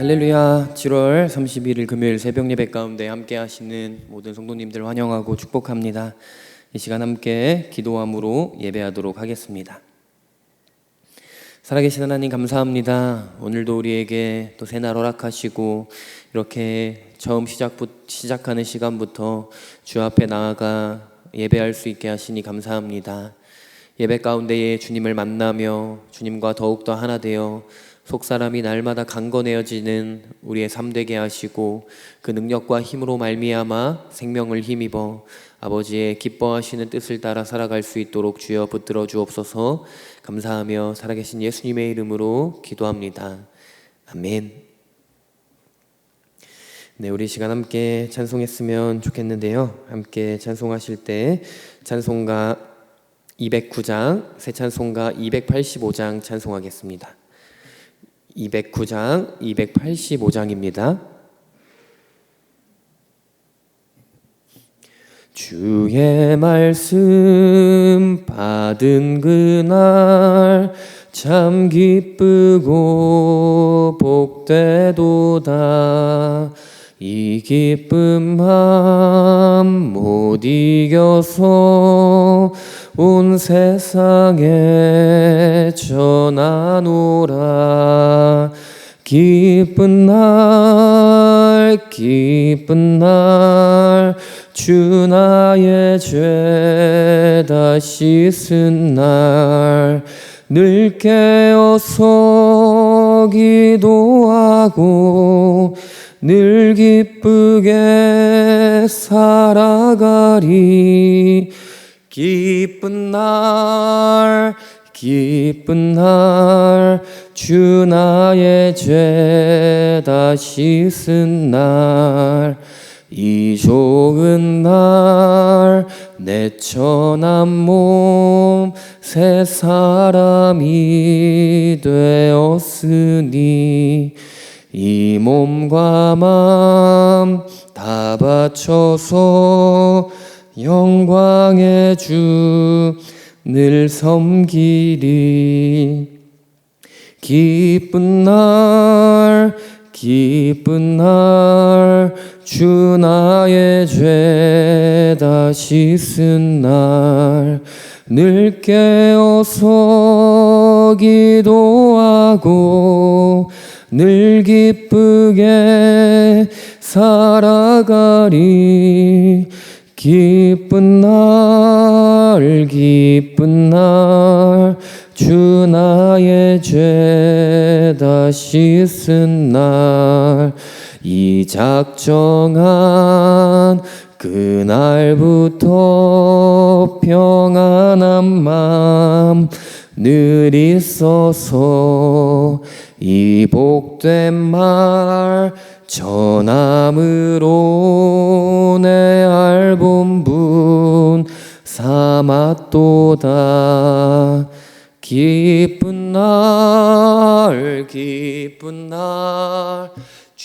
할렐루야. 7월 31일 금요일 새벽 예배 가운데 함께 하시는 모든 성도님들 환영하고 축복합니다. 이 시간 함께 기도함으로 예배하도록 하겠습니다. 살아계신 하나님 감사합니다. 오늘도 우리에게 또 새날 허락하시고 이렇게 처음 시작하는 시간부터 주 앞에 나아가 예배할 수 있게 하시니 감사합니다. 예배 가운데에 주님을 만나며 주님과 더욱더 하나 되어 속사람이 날마다 강건해지는 우리의 삶 되게 하시고 그 능력과 힘으로 말미암아 생명을 힘입어 아버지의 기뻐하시는 뜻을 따라 살아갈 수 있도록 주여 붙들어 주옵소서. 감사하며 살아계신 예수님의 이름으로 기도합니다. 아멘. 네, 우리 시간 함께 찬송했으면 좋겠는데요. 함께 찬송하실 때 찬송가 209장, 새 찬송가 285장 찬송하겠습니다. 209장, 285장입니다. 주의 말씀 받은 그날 참 기쁘고 복되도다. 이 기쁜 마음 못 이겨서 온 세상에 전하노라. 기쁜 날 기쁜 날 주 나의 죄 다 씻은 날 늘 깨어서 기도하고 늘 기쁘게 살아가리. 기쁜 날 주 나의 죄 다 씻은 날 이 좋은 날 내 천한 몸 새 사람이 되었으니 이 몸과 마음 다 바쳐서 영광의 주 늘 섬기리. 기쁜 날 주 나의 죄 다 씻은 날 늘 깨어서 기도하고 늘 기쁘게 살아가리. 기쁜 날 주 나의 죄 다 씻은 날 이 작정한 그날부터 평안한 마음 늘 있어서 이 복된 말 전함으로 내 알본분 삼았도다. 기쁜 날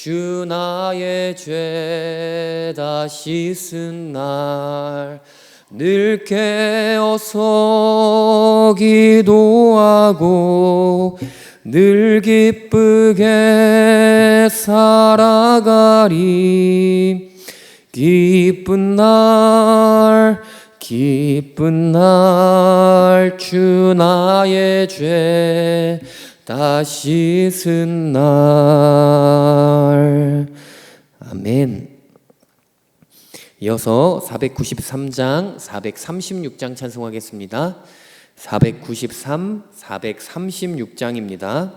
주 나의 죄 다 씻은 날 늘 깨어서 기도하고 늘 기쁘게 살아가리. 기쁜 날 주 나의 죄 다 씻은 날. 아멘. 이어서 493장, 436장 찬송하겠습니다. 493, 436장입니다.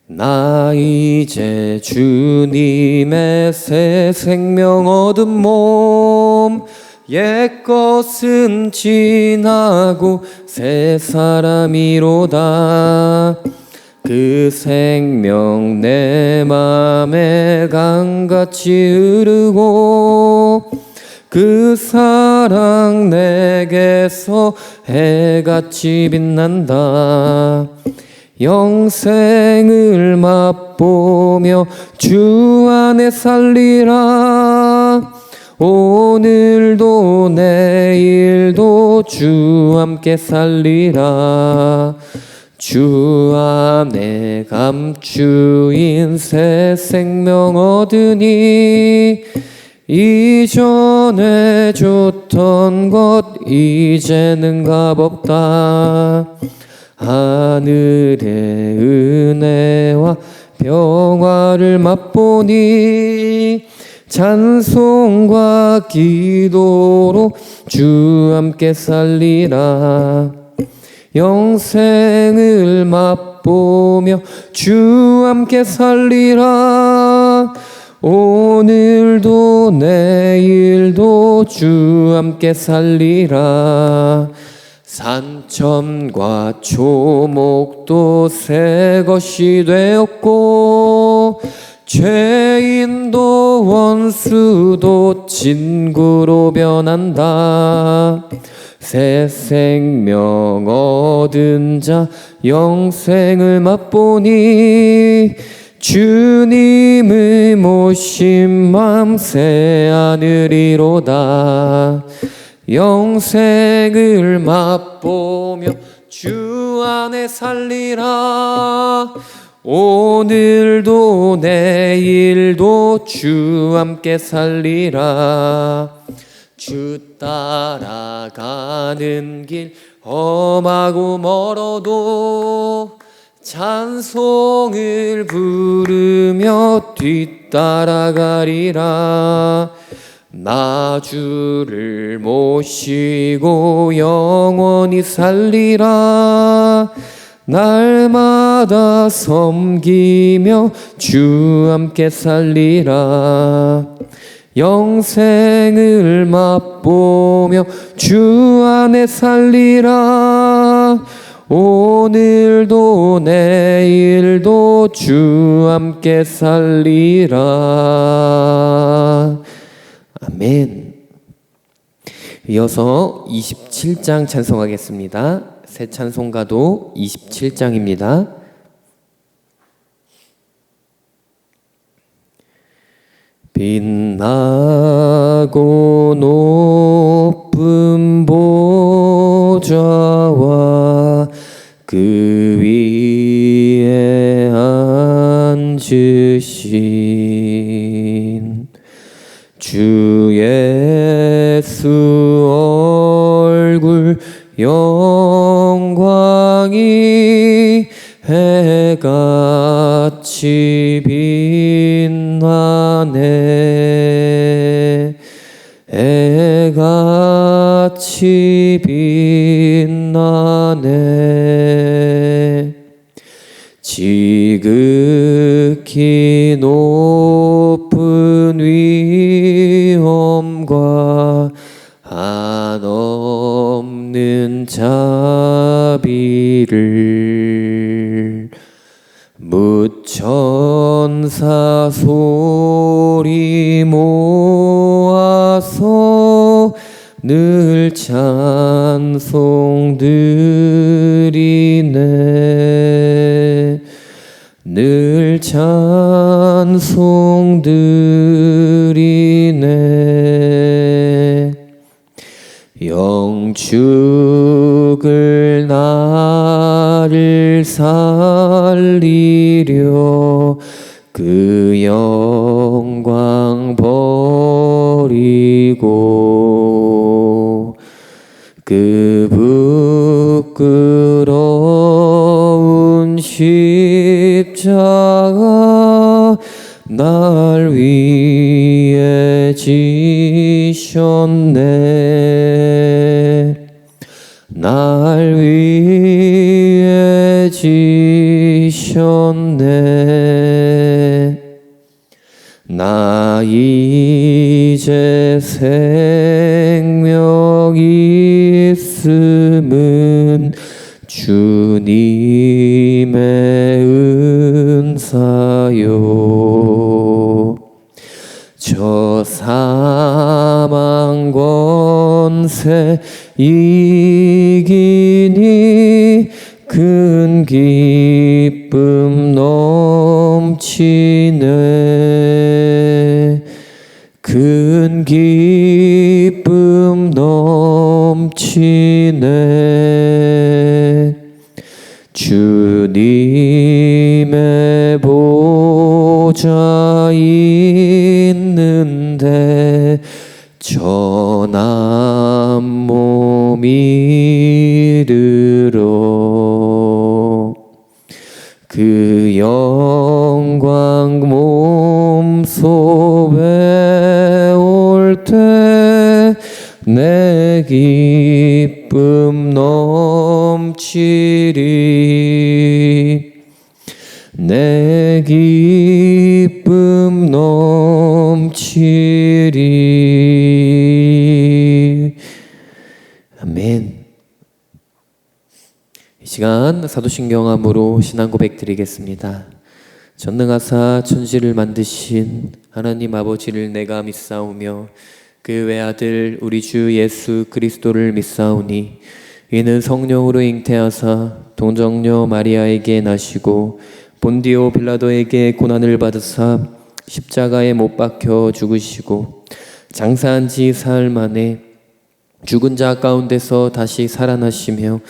나 이제 주님의 새 생명 얻은 몸 옛것은 지나고 새 사람이로다. 그 생명 내 맘에 강같이 흐르고 그 사랑 내게서 해같이 빛난다. 영생을 맛보며 주 안에 살리라. 오늘도 내일도 주 함께 살리라. 주 안에 감추인 새 생명 얻으니 이전에 줬던 것 이제는 값없다. 하늘의 은혜와 평화를 맛보니 찬송과 기도로 주 함께 살리라. 영생을 맛보며 주 함께 살리라. 오늘도 내일도 주 함께 살리라. 산천과 초목도 새 것이 되었고 죄인도 원수도 친구로 변한다. 새 생명 얻은 자 영생을 맛보니 주님의 모신 맘 새 하늘이로다. 영생을 맛보며 주 안에 살리라. 오늘도 내일도 주 함께 살리라. 주 따라가는 길 험하고 멀어도 찬송을 부르며 뒤따라가리라. 나 주를 모시고 영원히 살리라. 날마다 섬기며 주 함께 살리라. 영생을 맛보며 주 안에 살리라. 오늘도 내일도 주 함께 살리라. 아멘. 이어서 27장 찬송하겠습니다. 새 찬송가도 27장입니다. 빛나고 높은 보좌와 그 위에 앉으신 주 예수 얼굴 영광이 해같이 빛나네. 해같이 빛나네. 지극히 높은 위엄과 한없는 자비를 무천사 소리 모아서 늘 찬송드리네. 늘 찬송드리네. 영축을 나를 살리려 그 영광 버리고 그 부끄러운 십자가 날 위해 지셨네. 날 위해 지셨네. 나 이제 생명 있음은 주님의 은사요. 저 사망 권세 이기니 큰 기쁨 넘치네. 큰 기쁨 넘치네. 주 주님의 보좌 있는데 전한 몸이 들어 그 영광 몸소에 올 때 내 기쁨 넘치리 내 기쁨 넘치리. 아멘. 이 시간 사도신경함으로 신앙 고백 드리겠습니다. 전능하사 천지를 만드신 하나님 아버지를 내가 믿사오며 그 외아들 우리 주 예수 그리스도를 믿사오니 이는 성령으로 잉태하사 동정녀 마리아에게 나시고 본디오 빌라도에게 고난을 받으사 십자가에 못 박혀 죽으시고 장사한 지 사흘 만에 죽은 자 가운데서 다시 살아나시며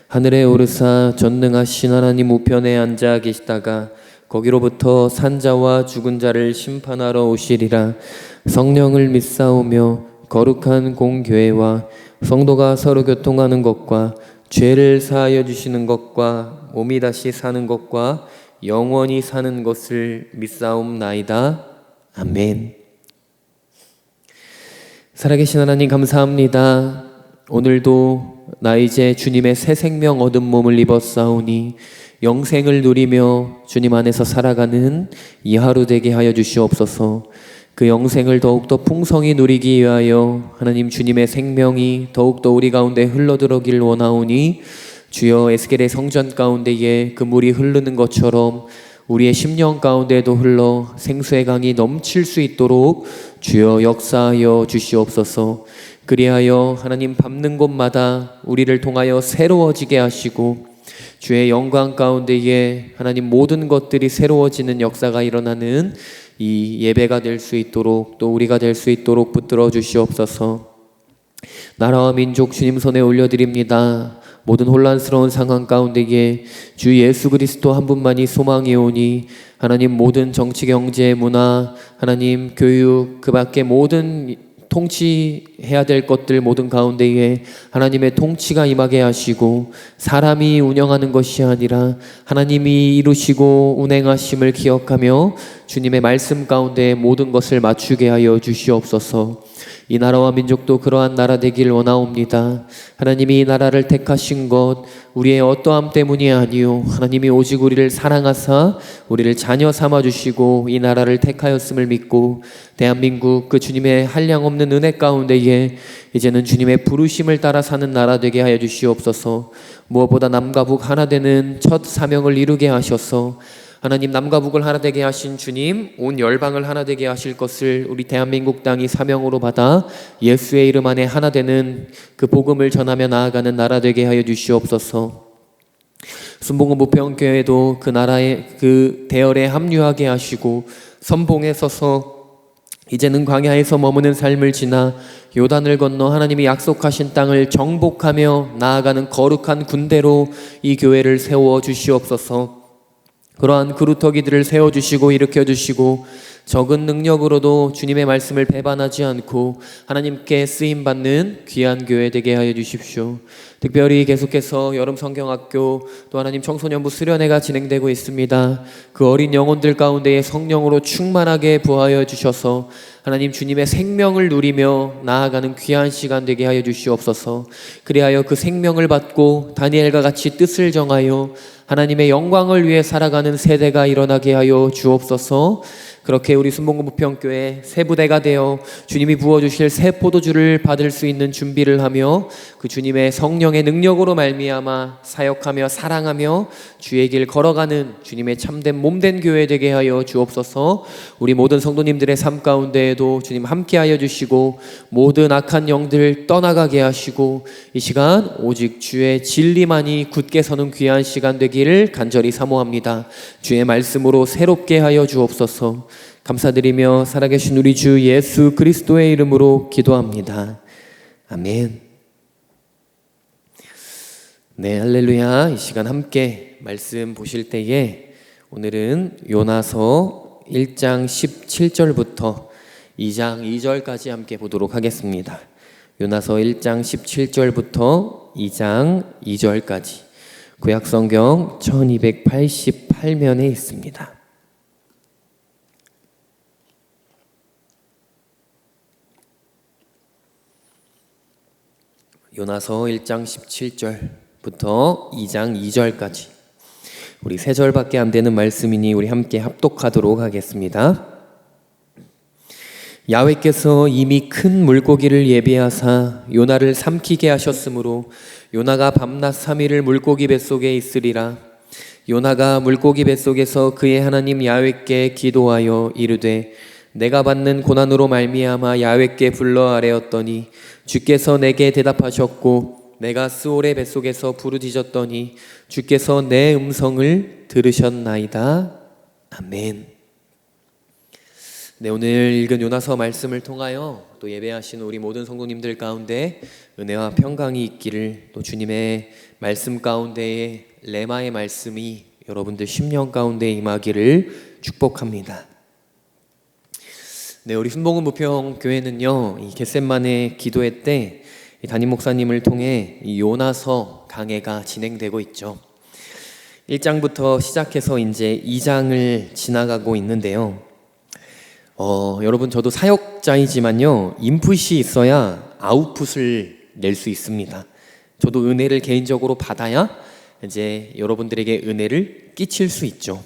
하늘에 오르사 전능하신 하나님 우편에 앉아 계시다가 거기로부터 산자와 죽은 자를 심판하러 오시리라. 성령을 믿사오며 거룩한 공교회와 성도가 서로 교통하는 것과 죄를 사하여 주시는 것과 몸이 다시 사는 것과 영원히 사는 것을 믿사옵나이다. 아멘. 살아계신 하나님 감사합니다. 오늘도 나 이제 주님의 새 생명 얻은 몸을 입었사오니 영생을 누리며 주님 안에서 살아가는 이 하루 되게 하여 주시옵소서. 그 영생을 더욱더 풍성히 누리기 위하여 하나님 주님의 생명이 더욱더 우리 가운데 흘러들어길 원하오니 주여 에스겔의 성전 가운데에 그 물이 흐르는 것처럼 우리의 심령 가운데도 흘러 생수의 강이 넘칠 수 있도록 주여 역사하여 주시옵소서. 그리하여 하나님 밟는 곳마다 우리를 통하여 새로워지게 하시고 주의 영광 가운데에 하나님 모든 것들이 새로워지는 역사가 일어나는 이 예배가 될 수 있도록 또 우리가 될 수 있도록 붙들어 주시옵소서. 나라와 민족 주님 손에 올려드립니다. 모든 혼란스러운 상황 가운데에 주 예수 그리스도 한 분만이 소망이 오니 하나님 모든 정치, 경제, 문화, 하나님 교육 그 밖에 모든 통치해야 될 것들 모든 가운데에 하나님의 통치가 임하게 하시고 사람이 운영하는 것이 아니라 하나님이 이루시고 운행하심을 기억하며 주님의 말씀 가운데 모든 것을 맞추게 하여 주시옵소서. 이 나라와 민족도 그러한 나라 되길 원하옵니다. 하나님이 이 나라를 택하신 것 우리의 어떠함 때문이 아니요 하나님이 오직 우리를 사랑하사 우리를 자녀 삼아주시고 이 나라를 택하였음을 믿고 대한민국 그 주님의 한량없는 은혜 가운데에 이제는 주님의 부르심을 따라 사는 나라 되게 하여 주시옵소서. 무엇보다 남과 북 하나 되는 첫 사명을 이루게 하셔서 하나님 남과 북을 하나 되게 하신 주님 온 열방을 하나 되게 하실 것을 우리 대한민국 땅이 사명으로 받아 예수의 이름 안에 하나 되는 그 복음을 전하며 나아가는 나라 되게 하여 주시옵소서. 순복음 부평교회도 그 나라의 그 대열에 합류하게 하시고 선봉에 서서 이제는 광야에서 머무는 삶을 지나 요단을 건너 하나님이 약속하신 땅을 정복하며 나아가는 거룩한 군대로 이 교회를 세워 주시옵소서. 그러한 그루터기들을 세워주시고 일으켜주시고 적은 능력으로도 주님의 말씀을 배반하지 않고 하나님께 쓰임받는 귀한 교회 되게 하여 주십시오. 특별히 계속해서 여름 성경학교 또 하나님 청소년부 수련회가 진행되고 있습니다. 그 어린 영혼들 가운데에 성령으로 충만하게 부하여 주셔서 하나님 주님의 생명을 누리며 나아가는 귀한 시간 되게 하여 주시옵소서. 그리하여 그 생명을 받고 다니엘과 같이 뜻을 정하여 하나님의 영광을 위해 살아가는 세대가 일어나게 하여 주옵소서. 그렇게 우리 순복음 부평교회 새 부대가 되어 주님이 부어주실 새 포도주를 받을 수 있는 준비를 하며 그 주님의 성령의 능력으로 말미암아 사역하며 사랑하며 주의 길 걸어가는 주님의 참된 몸된 교회 되게 하여 주옵소서. 우리 모든 성도님들의 삶 가운데에도 주님 함께하여 주시고 모든 악한 영들 떠나가게 하시고 이 시간 오직 주의 진리만이 굳게 서는 귀한 시간 되기를 간절히 사모합니다. 주의 말씀으로 새롭게 하여 주옵소서. 감사드리며 살아계신 우리 주 예수 그리스도의 이름으로 기도합니다. 아멘. 네, 할렐루야. 이 시간 함께 말씀 보실 때에 오늘은 요나서 1장 17절부터 2장 2절까지 함께 보도록 하겠습니다. 요나서 1장 17절부터 2장 2절까지 구약성경 1288면에 있습니다. 요나서 1장 17절부터 2장 2절까지 우리 3절밖에 안 되는 말씀이니 우리 함께 합독하도록 하겠습니다. 야훼께서 이미 큰 물고기를 예비하사 요나를 삼키게 하셨으므로 요나가 밤낮 3일을 물고기 뱃속에 있으리라. 요나가 물고기 뱃속에서 그의 하나님 야훼께 기도하여 이르되 내가 받는 고난으로 말미암아 야훼께 불러 아뢰었더니 주께서 내게 대답하셨고 내가 스올의 뱃속에서 부르짖었더니 주께서 내 음성을 들으셨나이다. 아멘. 네, 오늘 읽은 요나서 말씀을 통하여 또 예배하신 우리 모든 성도님들 가운데 은혜와 평강이 있기를, 또 주님의 말씀 가운데에 레마의 말씀이 여러분들 심령 가운데 임하기를 축복합니다. 네, 우리 순복음 부평교회는요, 이 겟셋만의 기도회 때 담임 목사님을 통해 이 요나서 강해가 진행되고 있죠. 1장부터 시작해서 이제 2장을 지나가고 있는데요. 여러분, 저도 사역자이지만요, 인풋이 있어야 아웃풋을 낼 수 있습니다. 저도 은혜를 개인적으로 받아야 이제 여러분들에게 은혜를 끼칠 수 있죠.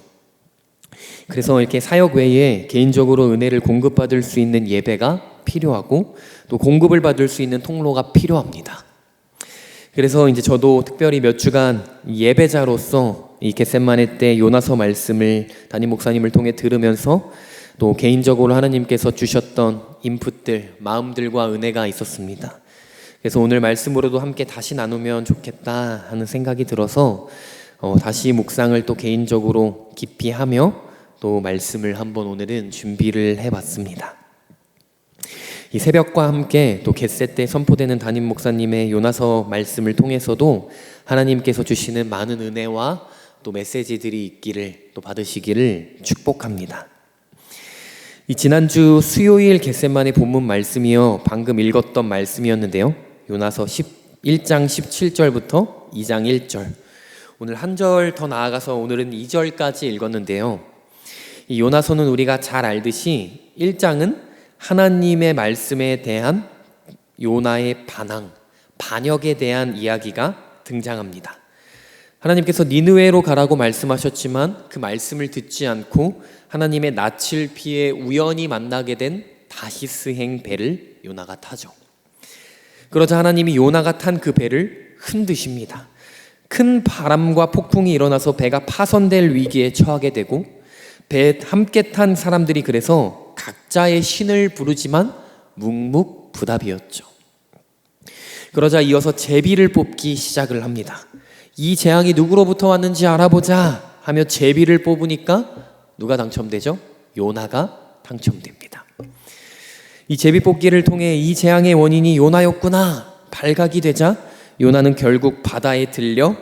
그래서 이렇게 사역 외에 개인적으로 은혜를 공급받을 수 있는 예배가 필요하고 또 공급을 받을 수 있는 통로가 필요합니다. 그래서 이제 저도 특별히 몇 주간 예배자로서 이 겟셋만의 때 요나서 말씀을 담임 목사님을 통해 들으면서 또 개인적으로 하나님께서 주셨던 인풋들, 마음들과 은혜가 있었습니다. 그래서 오늘 말씀으로도 함께 다시 나누면 좋겠다 하는 생각이 들어서 다시 묵상을 또 개인적으로 깊이 하며 또 말씀을 한번 오늘은 준비를 해봤습니다. 이 새벽과 함께 또 겟셋 때 선포되는 담임 목사님의 요나서 말씀을 통해서도 하나님께서 주시는 많은 은혜와 또 메시지들이 있기를, 또 받으시기를 축복합니다. 이 지난주 수요일 겟셋만의 본문 말씀이요, 방금 읽었던 말씀이었는데요, 요나서 1장 17절부터 2장 1절, 오늘 한 절 더 나아가서 오늘은 2절까지 읽었는데요, 이 요나서는 우리가 잘 알듯이 1장은 하나님의 말씀에 대한 요나의 반항, 반역에 대한 이야기가 등장합니다. 하나님께서 니느웨로 가라고 말씀하셨지만 그 말씀을 듣지 않고 하나님의 낯을 피해 우연히 만나게 된 다시스행 배를 요나가 타죠. 그러자 하나님이 요나가 탄 그 배를 흔드십니다. 큰 바람과 폭풍이 일어나서 배가 파손될 위기에 처하게 되고 배에 함께 탄 사람들이 그래서 각자의 신을 부르지만 묵묵부답이었죠. 그러자 이어서 제비를 뽑기 시작을 합니다. 이 재앙이 누구로부터 왔는지 알아보자 하며 제비를 뽑으니까 누가 당첨되죠? 요나가 당첨됩니다. 이 제비 뽑기를 통해 이 재앙의 원인이 요나였구나 발각이 되자 요나는 결국 바다에 들려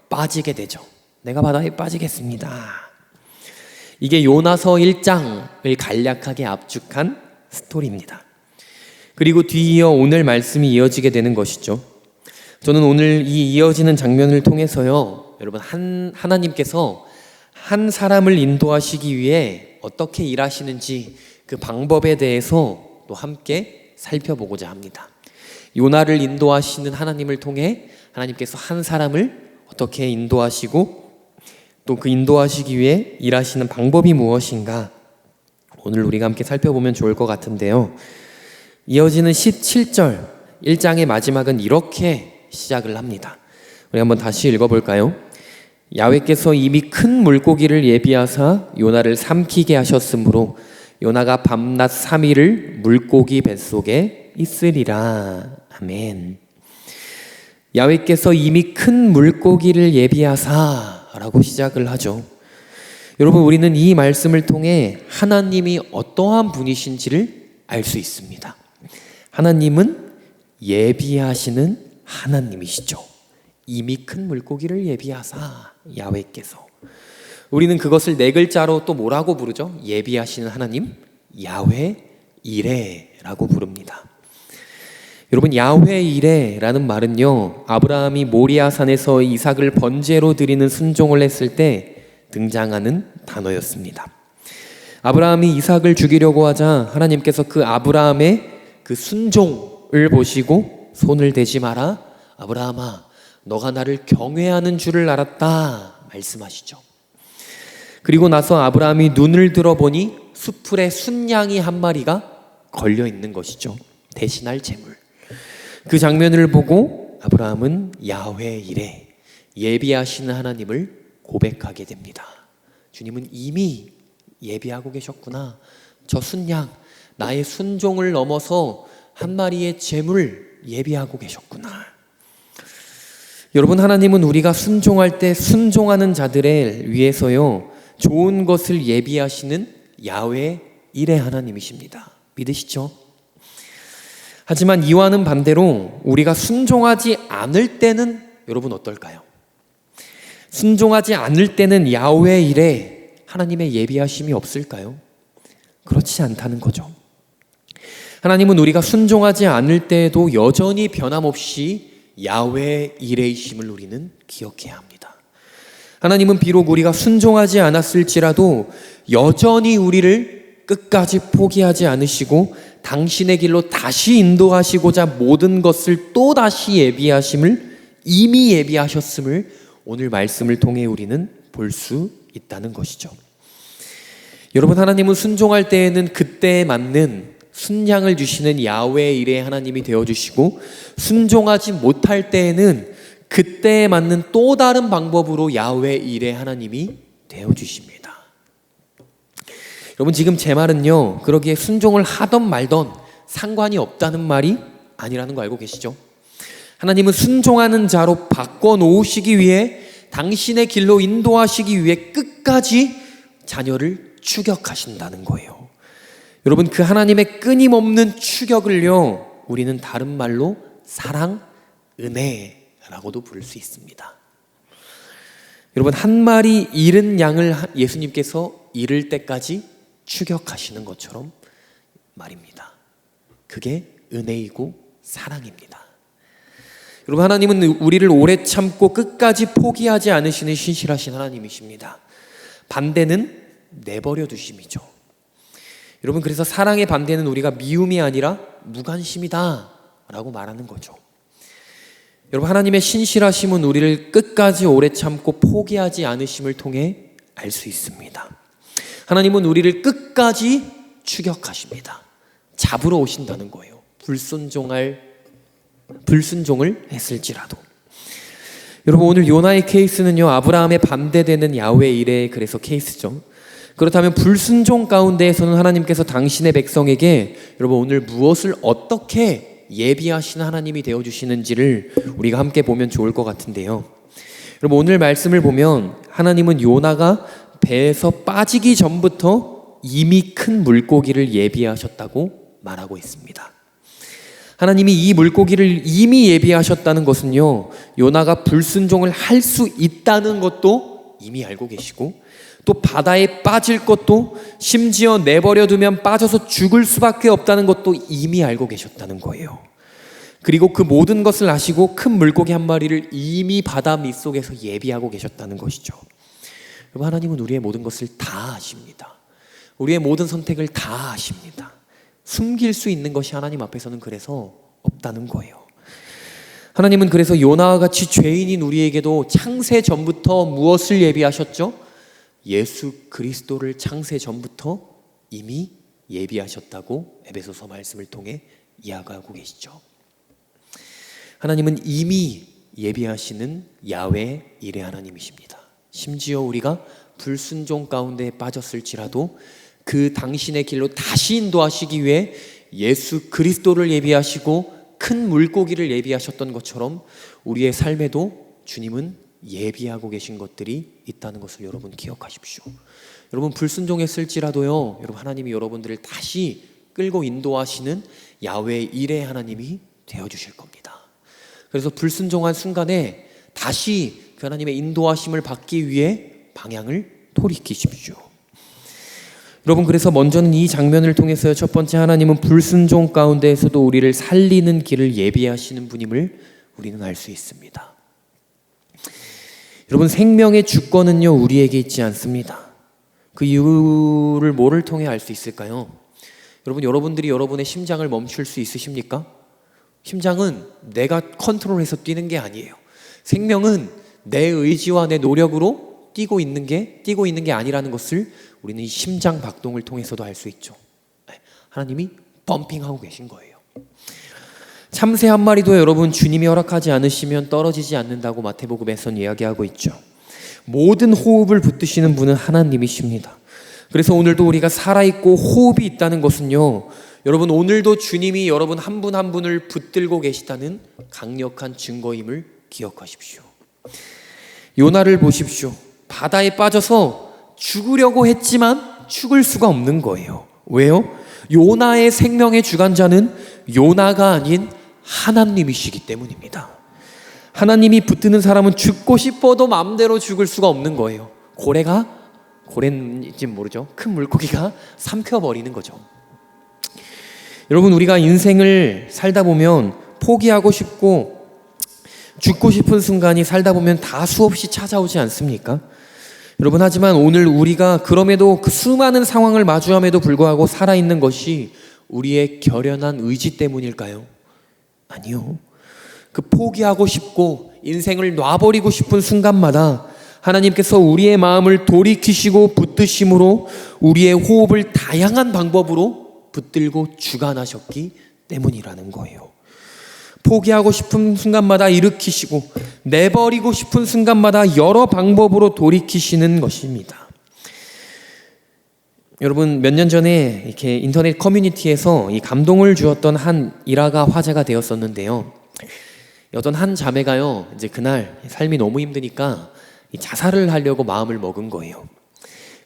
빠지게 되죠. 내가 바다에 빠지겠습니다. 이게 요나서 1장을 간략하게 압축한 스토리입니다. 그리고 뒤이어 오늘 말씀이 이어지게 되는 것이죠. 저는 오늘 이 이어지는 장면을 통해서요, 여러분, 하나님께서 한 사람을 인도하시기 위해 어떻게 일하시는지 그 방법에 대해서 또 함께 살펴보고자 합니다. 요나를 인도하시는 하나님을 통해 하나님께서 한 사람을 어떻게 인도하시고 또 그 인도하시기 위해 일하시는 방법이 무엇인가, 오늘 우리가 함께 살펴보면 좋을 것 같은데요. 이어지는 17절 1장의 마지막은 이렇게 시작을 합니다. 우리 한번 다시 읽어볼까요? 야훼께서 이미 큰 물고기를 예비하사 요나를 삼키게 하셨으므로 요나가 밤낮 3일을 물고기 뱃속에 있으리라. 아멘. 야훼께서 이미 큰 물고기를 예비하사 라고 시작을 하죠. 여러분, 우리는 이 말씀을 통해 하나님이 어떠한 분이신지를 알 수 있습니다. 하나님은 예비하시는 하나님이시죠. 이미 큰 물고기를 예비하사. 야훼께서. 우리는 그것을 네 글자로 또 뭐라고 부르죠? 예비하시는 하나님, 야훼 이레라고 부릅니다. 여러분, 야훼 이레라는 말은요, 아브라함이 모리아산에서 이삭을 번제로 드리는 순종을 했을 때 등장하는 단어였습니다. 아브라함이 이삭을 죽이려고 하자 하나님께서 그 아브라함의 그 순종을 보시고 손을 대지 마라. 아브라함아, 너가 나를 경외하는 줄을 알았다 말씀하시죠. 그리고 나서 아브라함이 눈을 들어보니 수풀에 순양이 한 마리가 걸려 있는 것이죠. 대신할 제물. 그 장면을 보고 아브라함은 야훼 이레, 예비하시는 하나님을 고백하게 됩니다. 주님은 이미 예비하고 계셨구나. 저 순양, 나의 순종을 넘어서 한 마리의 제물을 예비하고 계셨구나. 여러분, 하나님은 우리가 순종할 때 순종하는 자들을 위해서요, 좋은 것을 예비하시는 야훼 이레 하나님이십니다. 믿으시죠? 하지만 이와는 반대로 우리가 순종하지 않을 때는 여러분 어떨까요? 순종하지 않을 때는 야훼 이레 하나님의 예비하심이 없을까요? 그렇지 않다는 거죠. 하나님은 우리가 순종하지 않을 때에도 여전히 변함없이 야훼 이레이심을 우리는 기억해야 합니다. 하나님은 비록 우리가 순종하지 않았을지라도 여전히 우리를 끝까지 포기하지 않으시고 당신의 길로 다시 인도하시고자 모든 것을 또다시 예비하심을 이미 예비하셨음을 오늘 말씀을 통해 우리는 볼 수 있다는 것이죠. 여러분, 하나님은 순종할 때에는 그때에 맞는 순양을 주시는 야훼 이레 하나님이 되어주시고, 순종하지 못할 때에는 그때에 맞는 또 다른 방법으로 야훼 이레 하나님이 되어주십니다. 여러분, 지금 제 말은요, 그러기에 순종을 하던 말던 상관이 없다는 말이 아니라는 거 알고 계시죠? 하나님은 순종하는 자로 바꿔놓으시기 위해, 당신의 길로 인도하시기 위해 끝까지 자녀를 추격하신다는 거예요. 여러분, 그 하나님의 끊임없는 추격을요, 우리는 다른 말로 사랑, 은혜라고도 부를 수 있습니다. 여러분, 한 마리 잃은 양을 예수님께서 잃을 때까지 추격하시는 것처럼 말입니다. 그게 은혜이고 사랑입니다. 여러분, 하나님은 우리를 오래 참고 끝까지 포기하지 않으시는 신실하신 하나님이십니다. 반대는 내버려 두심이죠. 여러분, 그래서 사랑의 반대는 우리가 미움이 아니라 무관심이다 라고 말하는 거죠. 여러분, 하나님의 신실하심은 우리를 끝까지 오래 참고 포기하지 않으심을 통해 알 수 있습니다. 하나님은 우리를 끝까지 추격하십니다. 잡으러 오신다는 거예요. 불순종을 했을지라도. 여러분, 오늘 요나의 케이스는요, 아브라함의 반대되는 야훼 이레의 그래서 케이스죠. 그렇다면 불순종 가운데에서는 하나님께서 당신의 백성에게 여러분 오늘 무엇을 어떻게 예비하신 하나님이 되어주시는지를 우리가 함께 보면 좋을 것 같은데요. 여러분, 오늘 말씀을 보면 하나님은 요나가 배에서 빠지기 전부터 이미 큰 물고기를 예비하셨다고 말하고 있습니다. 하나님이 이 물고기를 이미 예비하셨다는 것은요, 요나가 불순종을 할 수 있다는 것도 이미 알고 계시고, 또 바다에 빠질 것도, 심지어 내버려 두면 빠져서 죽을 수밖에 없다는 것도 이미 알고 계셨다는 거예요. 그리고 그 모든 것을 아시고 큰 물고기 한 마리를 이미 바다 밑속에서 예비하고 계셨다는 것이죠. 여러분, 하나님은 우리의 모든 것을 다 아십니다. 우리의 모든 선택을 다 아십니다. 숨길 수 있는 것이 하나님 앞에서는 그래서 없다는 거예요. 하나님은 그래서 요나와 같이 죄인인 우리에게도 창세 전부터 무엇을 예비하셨죠? 예수 그리스도를 창세 전부터 이미 예비하셨다고 에베소서 말씀을 통해 이야기하고 계시죠. 하나님은 이미 예비하시는 야훼 이레 하나님이십니다. 심지어 우리가 불순종 가운데 빠졌을지라도 그 당신의 길로 다시 인도하시기 위해 예수 그리스도를 예비하시고 큰 물고기를 예비하셨던 것처럼 우리의 삶에도 주님은 예비하고 계신 것들이 있다는 것을 여러분 기억하십시오. 여러분, 불순종했을지라도요, 여러분, 하나님이 여러분들을 다시 끌고 인도하시는 야훼 이레 하나님이 되어주실 겁니다. 그래서 불순종한 순간에 다시 그 하나님의 인도하심을 받기 위해 방향을 돌이키십시오. 여러분, 그래서 먼저는 이 장면을 통해서 첫 번째, 하나님은 불순종 가운데에서도 우리를 살리는 길을 예비하시는 분임을 우리는 알 수 있습니다. 여러분, 생명의 주권은요, 우리에게 있지 않습니다. 그 이유를 뭐를 통해 알 수 있을까요? 여러분들이 여러분의 심장을 멈출 수 있으십니까? 심장은 내가 컨트롤해서 뛰는 게 아니에요. 생명은 내 의지와 내 노력으로 뛰고 있는 게 아니라는 것을 우리는 이 심장 박동을 통해서도 알 수 있죠. 하나님이 펌핑하고 계신 거예요. 참새 한 마리도 여러분, 주님이 허락하지 않으시면 떨어지지 않는다고 마태복음에선 이야기하고 있죠. 모든 호흡을 붙드시는 분은 하나님이십니다. 그래서 오늘도 우리가 살아있고 호흡이 있다는 것은요, 여러분, 오늘도 주님이 여러분 한 분 한 분을 붙들고 계시다는 강력한 증거임을 기억하십시오. 요나를 보십시오. 바다에 빠져서 죽으려고 했지만 죽을 수가 없는 거예요. 왜요? 요나의 생명의 주관자는 요나가 아닌 하나님이시기 때문입니다. 하나님이 붙드는 사람은 죽고 싶어도 마음대로 죽을 수가 없는 거예요. 고래인지 모르죠. 큰 물고기가 삼켜버리는 거죠. 여러분, 우리가 인생을 살다 보면 포기하고 싶고 죽고 싶은 순간이 살다 보면 다 수없이 찾아오지 않습니까? 여러분, 하지만 오늘 우리가 그럼에도 그 수많은 상황을 마주함에도 불구하고 살아있는 것이 우리의 결연한 의지 때문일까요? 아니요. 그 포기하고 싶고 인생을 놔버리고 싶은 순간마다 하나님께서 우리의 마음을 돌이키시고 붙드심으로 우리의 호흡을 다양한 방법으로 붙들고 주관하셨기 때문이라는 거예요. 포기하고 싶은 순간마다 일으키시고 내버리고 싶은 순간마다 여러 방법으로 돌이키시는 것입니다. 여러분, 몇 년 전에 이렇게 인터넷 커뮤니티에서 이 감동을 주었던 한 일화가 화제가 되었었는데요. 어떤 한 자매가요, 이제 그날 삶이 너무 힘드니까 자살을 하려고 마음을 먹은 거예요.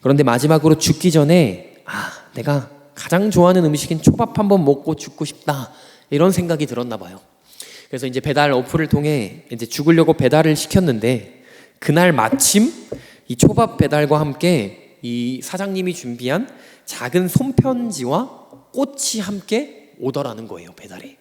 그런데 마지막으로 죽기 전에 내가 가장 좋아하는 음식인 초밥 한번 먹고 죽고 싶다, 이런 생각이 들었나 봐요. 그래서 이제 배달 어플을 통해 이제 죽으려고 배달을 시켰는데, 그날 마침 이 초밥 배달과 함께 이 사장님이 준비한 작은 손편지와 꽃이 함께 오더라는 거예요, 배달에.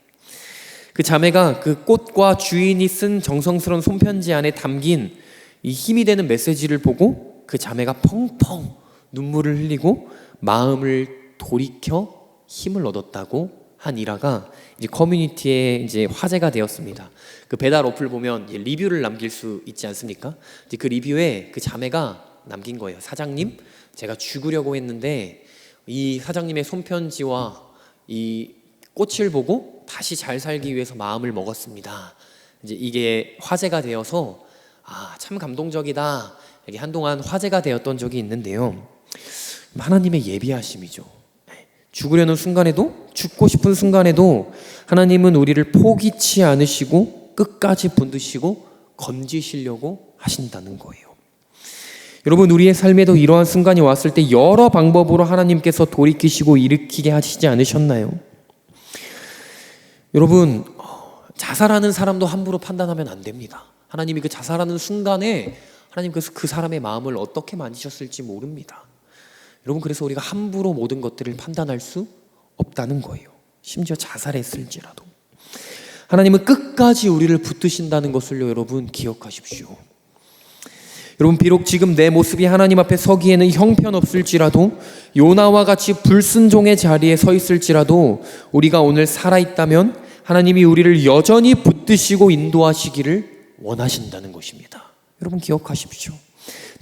그 자매가 그 꽃과 주인이 쓴 정성스러운 손편지 안에 담긴 이 힘이 되는 메시지를 보고 그 자매가 펑펑 눈물을 흘리고 마음을 돌이켜 힘을 얻었다고 한 일화가 이제 커뮤니티에 이제 화제가 되었습니다. 그 배달 어플 보면 리뷰를 남길 수 있지 않습니까? 이제 그 리뷰에 그 자매가 남긴 거예요. 사장님, 제가 죽으려고 했는데 이 사장님의 손편지와 이 꽃을 보고 다시 잘 살기 위해서 마음을 먹었습니다. 이제 이게 화제가 되어서 참 감동적이다, 이게 한동안 화제가 되었던 적이 있는데요. 하나님의 예비하심이죠. 죽으려는 순간에도, 죽고 싶은 순간에도 하나님은 우리를 포기치 않으시고 끝까지 붙드시고 건지시려고 하신다는 거예요. 여러분, 우리의 삶에도 이러한 순간이 왔을 때 여러 방법으로 하나님께서 돌이키시고 일으키게 하시지 않으셨나요? 여러분, 자살하는 사람도 함부로 판단하면 안 됩니다. 하나님이 그 자살하는 순간에 하나님께서 그 사람의 마음을 어떻게 만지셨을지 모릅니다. 여러분, 그래서 우리가 함부로 모든 것들을 판단할 수 없다는 거예요. 심지어 자살했을지라도 하나님은 끝까지 우리를 붙드신다는 것을요, 여러분, 기억하십시오. 여러분, 비록 지금 내 모습이 하나님 앞에 서기에는 형편없을지라도, 요나와 같이 불순종의 자리에 서 있을지라도 우리가 오늘 살아있다면 하나님이 우리를 여전히 붙드시고 인도하시기를 원하신다는 것입니다. 여러분, 기억하십시오.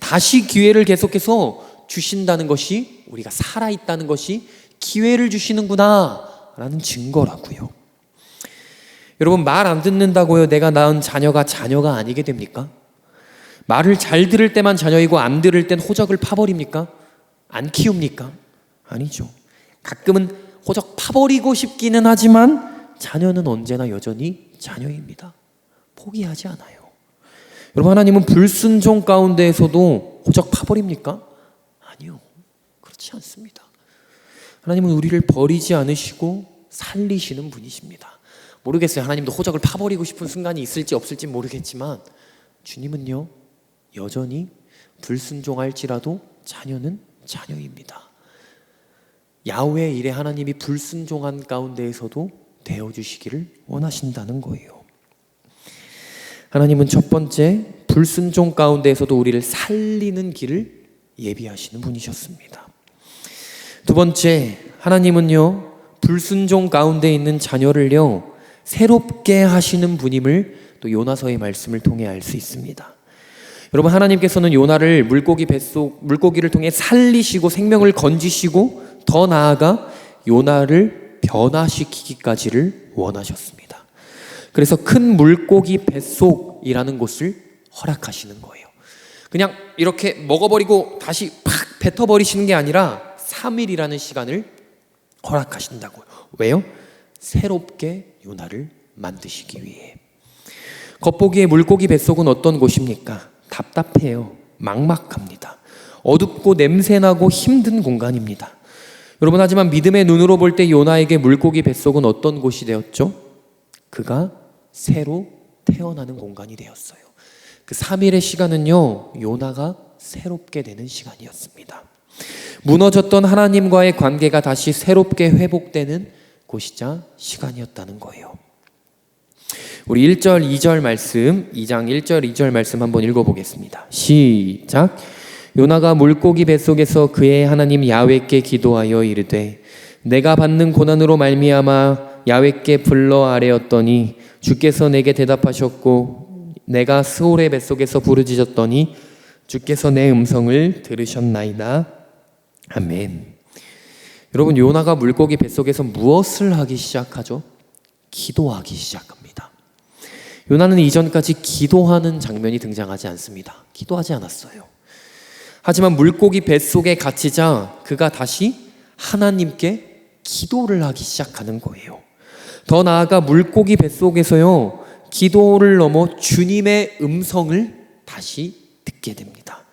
다시 기회를 계속해서 주신다는 것이, 우리가 살아있다는 것이 기회를 주시는구나 라는 증거라고요. 여러분, 말 안 듣는다고요 내가 낳은 자녀가 아니게 됩니까? 말을 잘 들을 때만 자녀이고 안 들을 땐 호적을 파버립니까? 안 키웁니까? 아니죠. 가끔은 호적 파버리고 싶기는 하지만 자녀는 언제나 여전히 자녀입니다. 포기하지 않아요. 여러분, 하나님은 불순종 가운데에서도 호적 파버립니까? 아니요, 그렇지 않습니다. 하나님은 우리를 버리지 않으시고 살리시는 분이십니다. 모르겠어요. 하나님도 호적을 파버리고 싶은 순간이 있을지 없을지 모르겠지만 주님은요 여전히 불순종할지라도 자녀는 자녀입니다. 야훼의 일에 하나님이 불순종한 가운데에서도 되어주시기를 원하신다는 거예요. 하나님은 첫 번째 불순종 가운데에서도 우리를 살리는 길을 예비하시는 분이셨습니다. 두 번째, 하나님은요 불순종 가운데 있는 자녀를요 새롭게 하시는 분임을 또 요나서의 말씀을 통해 알 수 있습니다. 여러분, 하나님께서는 요나를 물고기를 통해 살리시고 생명을 건지시고 더 나아가 요나를 변화시키기까지를 원하셨습니다. 그래서 큰 물고기 뱃속이라는 곳을 허락하시는 거예요. 그냥 이렇게 먹어버리고 다시 팍 뱉어버리시는 게 아니라 3일이라는 시간을 허락하신다고요. 왜요? 새롭게 요나를 만드시기 위해. 겉보기에 물고기 뱃속은 어떤 곳입니까? 답답해요. 막막합니다. 어둡고 냄새나고 힘든 공간입니다. 여러분, 하지만 믿음의 눈으로 볼 때 요나에게 물고기 뱃속은 어떤 곳이 되었죠? 그가 새로 태어나는 공간이 되었어요. 그 3일의 시간은요 요나가 새롭게 되는 시간이었습니다. 무너졌던 하나님과의 관계가 다시 새롭게 회복되는 곳이자 시간이었다는 거예요. 우리 1절 2절 말씀, 2장 1절 2절 말씀 한번 읽어보겠습니다. 시작. 요나가 물고기 뱃속에서 그의 하나님 야훼께 기도하여 이르되 내가 받는 고난으로 말미암아 야훼께 불러 아뢰었더니 주께서 내게 대답하셨고 내가 스올의 뱃속에서 부르짖었더니 주께서 내 음성을 들으셨나이다. 아멘. 여러분, 요나가 물고기 뱃속에서 무엇을 하기 시작하죠? 기도하기 시작합니다. 요나는 이전까지 기도하는 장면이 등장하지 않습니다. 기도하지 않았어요. 하지만 물고기 뱃속에 갇히자 그가 다시 하나님께 기도를 하기 시작하는 거예요. 더 나아가 물고기 뱃속에서요 기도를 넘어 주님의 음성을 다시 듣게 됩니다.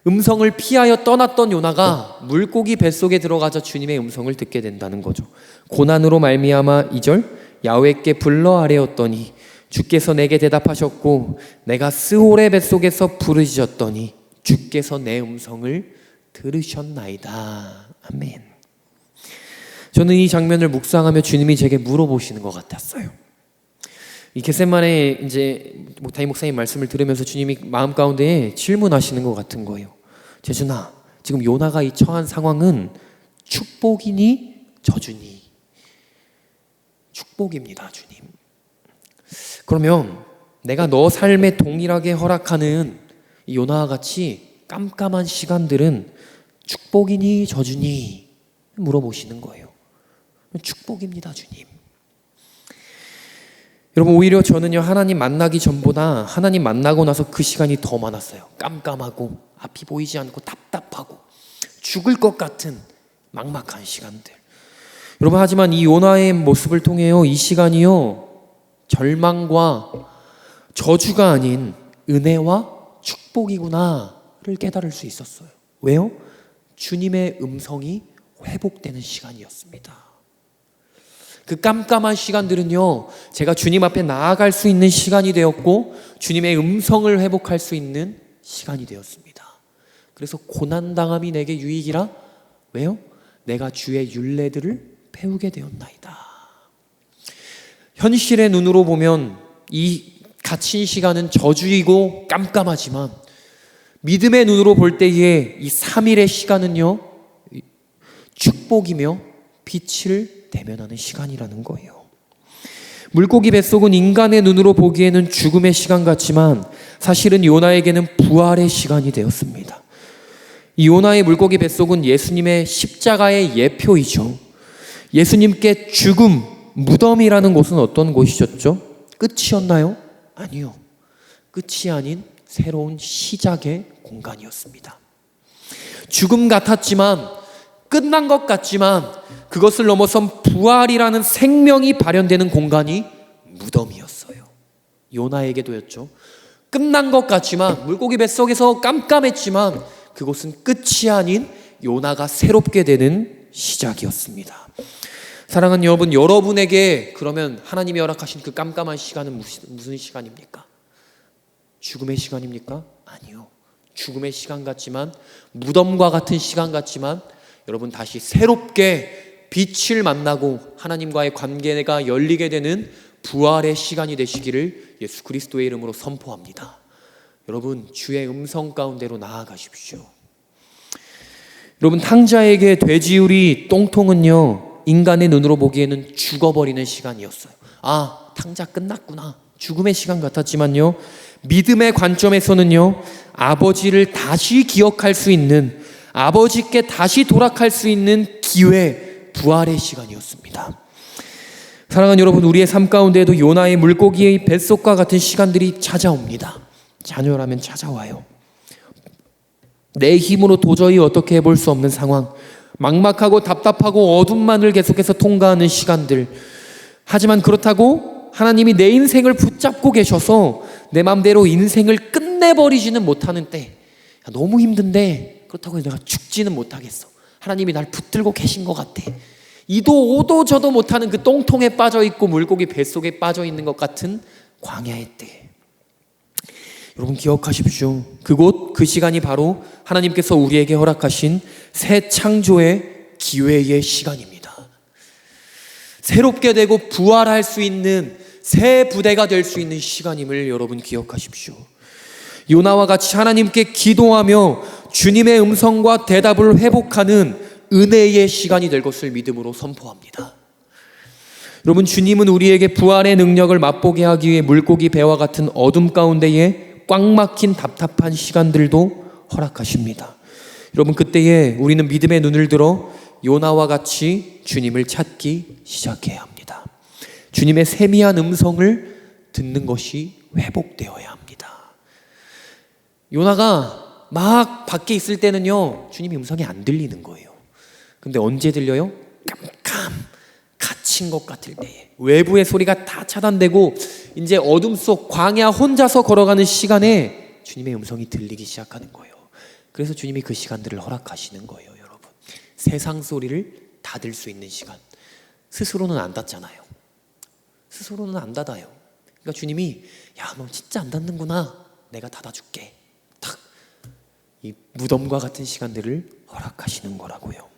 음성을 피하여 떠났던 요나가 물고기 뱃속에 들어가자 주님의 음성을 듣게 된다는 거죠. 고난으로 말미암아 2절 야훼께 불러 아뢰었더니 주께서 내게 대답하셨고 내가 스올의 뱃속에서 부르짖었더니 주께서 내 음성을 들으셨나이다. 아멘. 저는 이 장면을 묵상하며 주님이 제게 물어보시는 것 같았어요. 이 겟세마네 이제 담임 목사님 말씀을 들으면서 주님이 마음 가운데 질문하시는 것 같은 거예요. 재준아, 지금 요나가 이 처한 상황은 축복이니 저주니? 축복입니다, 주님. 그러면 내가 너 삶에 동일하게 허락하는 이 요나와 같이 깜깜한 시간들은 축복이니 저주니? 물어보시는 거예요. 축복입니다, 주님. 여러분, 오히려 저는요 하나님 만나기 전보다 하나님 만나고 나서 그 시간이 더 많았어요. 깜깜하고 앞이 보이지 않고 답답하고 죽을 것 같은 막막한 시간들. 여러분, 하지만 이 요나의 모습을 통해요 이 시간이요 절망과 저주가 아닌 은혜와 축복이구나를 깨달을 수 있었어요. 왜요? 주님의 음성이 회복되는 시간이었습니다. 그 깜깜한 시간들은요 제가 주님 앞에 나아갈 수 있는 시간이 되었고 주님의 음성을 회복할 수 있는 시간이 되었습니다. 그래서 고난당함이 내게 유익이라. 왜요? 내가 주의 율례들을 배우게 되었나이다. 현실의 눈으로 보면 이 갇힌 시간은 저주이고 깜깜하지만 믿음의 눈으로 볼 때에 이 3일의 시간은요 축복이며 빛을 대면하는 시간이라는 거예요. 물고기 뱃속은 인간의 눈으로 보기에는 죽음의 시간 같지만 사실은 요나에게는 부활의 시간이 되었습니다. 이 요나의 물고기 뱃속은 예수님의 십자가의 예표이죠. 예수님께 죽음, 무덤이라는 곳은 어떤 곳이셨죠? 끝이었나요? 아니요. 끝이 아닌 새로운 시작의 공간이었습니다. 죽음 같았지만, 끝난 것 같지만 그것을 넘어선 부활이라는 생명이 발현되는 공간이 무덤이었어요. 요나에게도였죠. 끝난 것 같지만 물고기 뱃속에서 깜깜했지만 그곳은 끝이 아닌 요나가 새롭게 되는 시작이었습니다. 사랑하는 여러분, 여러분에게 그러면 하나님이 허락하신 그 깜깜한 시간은 무슨 시간입니까? 죽음의 시간입니까? 아니요. 죽음의 시간 같지만, 무덤과 같은 시간 같지만, 여러분 다시 새롭게 빛을 만나고 하나님과의 관계가 열리게 되는 부활의 시간이 되시기를 예수 그리스도의 이름으로 선포합니다. 여러분, 주의 음성 가운데로 나아가십시오. 여러분, 탕자에게 돼지우리 똥통은요, 인간의 눈으로 보기에는 죽어버리는 시간이었어요. 아, 탕자 끝났구나, 죽음의 시간 같았지만요, 믿음의 관점에서는요, 아버지를 다시 기억할 수 있는, 아버지께 다시 돌아갈 수 있는 기회, 부활의 시간이었습니다. 사랑하는 여러분, 우리의 삶 가운데에도 요나의 물고기의 뱃속과 같은 시간들이 찾아옵니다. 자녀라면 찾아와요. 내 힘으로 도저히 어떻게 해볼 수 없는 상황, 막막하고 답답하고 어둠만을 계속해서 통과하는 시간들. 하지만 그렇다고 하나님이 내 인생을 붙잡고 계셔서 내 맘대로 인생을 끝내버리지는 못하는 때, 너무 힘든데 그렇다고 내가 죽지는 못하겠어, 하나님이 날 붙들고 계신 것 같아, 이도 오도 저도 못하는 그 똥통에 빠져있고 물고기 뱃속에 빠져있는 것 같은 광야의 때, 여러분 기억하십시오. 그곳 그 시간이 바로 하나님께서 우리에게 허락하신 새 창조의 기회의 시간입니다. 새롭게 되고 부활할 수 있는 새 부대가 될 수 있는 시간임을 여러분 기억하십시오. 요나와 같이 하나님께 기도하며 주님의 음성과 대답을 회복하는 은혜의 시간이 될 것을 믿음으로 선포합니다. 여러분, 주님은 우리에게 부활의 능력을 맛보게 하기 위해 물고기 배와 같은 어둠 가운데에 꽉 막힌 답답한 시간들도 허락하십니다. 여러분, 그때에 우리는 믿음의 눈을 들어 요나와 같이 주님을 찾기 시작해야 합니다. 주님의 세미한 음성을 듣는 것이 회복되어야 합니다. 요나가 막 밖에 있을 때는요, 주님의 음성이 안 들리는 거예요. 근데 언제 들려요? 깜깜 갇힌 것 같을 때에, 외부의 소리가 다 차단되고 이제 어둠 속 광야 혼자서 걸어가는 시간에 주님의 음성이 들리기 시작하는 거예요. 그래서 주님이 그 시간들을 허락하시는 거예요. 여러분, 세상 소리를 닫을 수 있는 시간. 스스로는 안 닫잖아요. 스스로는 안 닫아요. 그러니까 주님이, 야, 너 진짜 안 닫는구나, 내가 닫아줄게, 탁, 이 무덤과 같은 시간들을 허락하시는 거라고요.